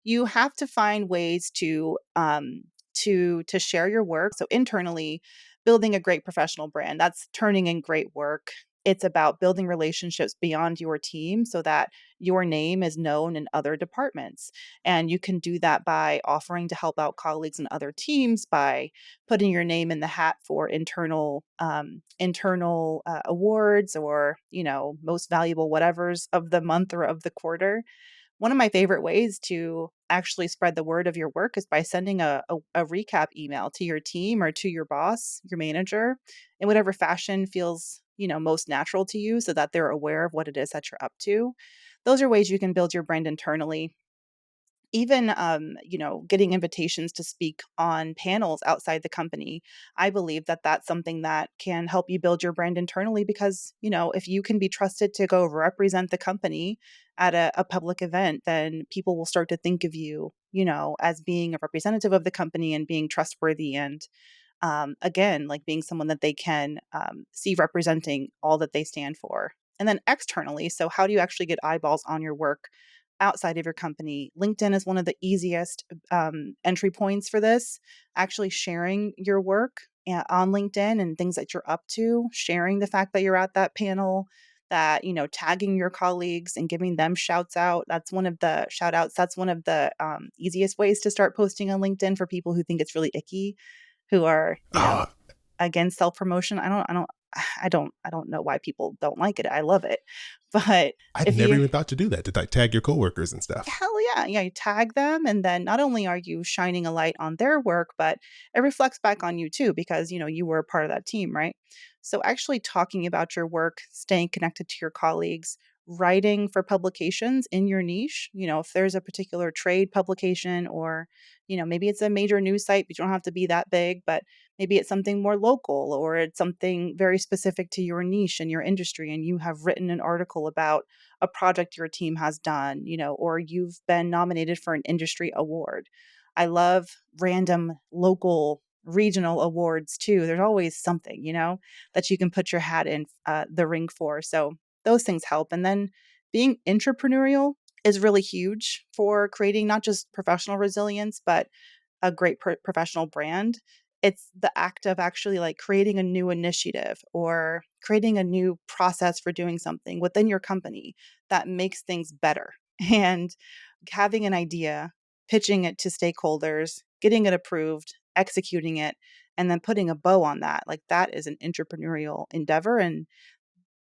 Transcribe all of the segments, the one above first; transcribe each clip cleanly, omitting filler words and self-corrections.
you have to find ways to share your work. So internally, building a great professional brand, that's turning in great work. It's about building relationships beyond your team so that your name is known in other departments. And you can do that by offering to help out colleagues in other teams, by putting your name in the hat for internal awards, or most valuable whatevers of the month or of the quarter. One of my favorite ways to actually spread the word of your work is by sending a recap email to your team or to your boss, your manager, in whatever fashion feels, most natural to you, so that they're aware of what it is that you're up to. Those are ways you can build your brand internally. Even getting invitations to speak on panels outside the company. I believe that that's something that can help you build your brand internally, because if you can be trusted to go represent the company at a public event, then people will start to think of you, as being a representative of the company and being trustworthy, and again, like being someone that they can see representing all that they stand for. And then externally, so how do you actually get eyeballs on your work outside of your company? LinkedIn is one of the easiest entry points for this. Actually sharing your work on LinkedIn and things that you're up to, sharing the fact that you're at that panel, that, tagging your colleagues and giving them shouts out. That's one of the shout outs. That's one of the easiest ways to start posting on LinkedIn for people who think it's really icky, who are, Oh, against self-promotion. I don't know why people don't like it. I love it. But I'd if never you even thought to do that, to tag your coworkers and stuff. hell yeah, yeah, you tag them, and then not only are you shining a light on their work, but it reflects back on you too, because you were a part of that team, right? So actually talking about your work, staying connected to your colleagues, writing for publications in your niche, if there's a particular trade publication, or maybe it's a major news site, but you don't have to be that big, but maybe it's something more local, or it's something very specific to your niche and your industry, and you have written an article about a project your team has done, or you've been nominated for an industry award. I love random local regional awards too. There's always something, that you can put your hat in the ring for. So those things help. And then being entrepreneurial is really huge for creating not just professional resilience, but a great professional brand. It's the act of actually like creating a new initiative or creating a new process for doing something within your company that makes things better. And having an idea, pitching it to stakeholders, getting it approved, executing it, and then putting a bow on that. Like that is an entrepreneurial endeavor. And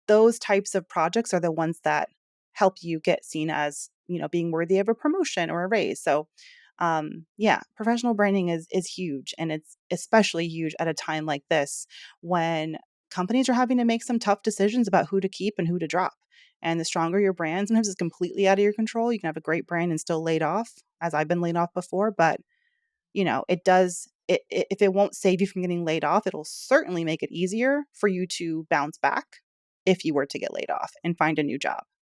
those types of projects are the ones that help you get seen as, being worthy of a promotion or a raise. So, yeah, professional branding is huge, and it's especially huge at a time like this when companies are having to make some tough decisions about who to keep and who to drop. And the stronger your brand, sometimes it's completely out of your control. You can have a great brand and still laid off, as I've been laid off before, but it does if it won't save you from getting laid off, it'll certainly make it easier for you to bounce back if you were to get laid off and find a new job.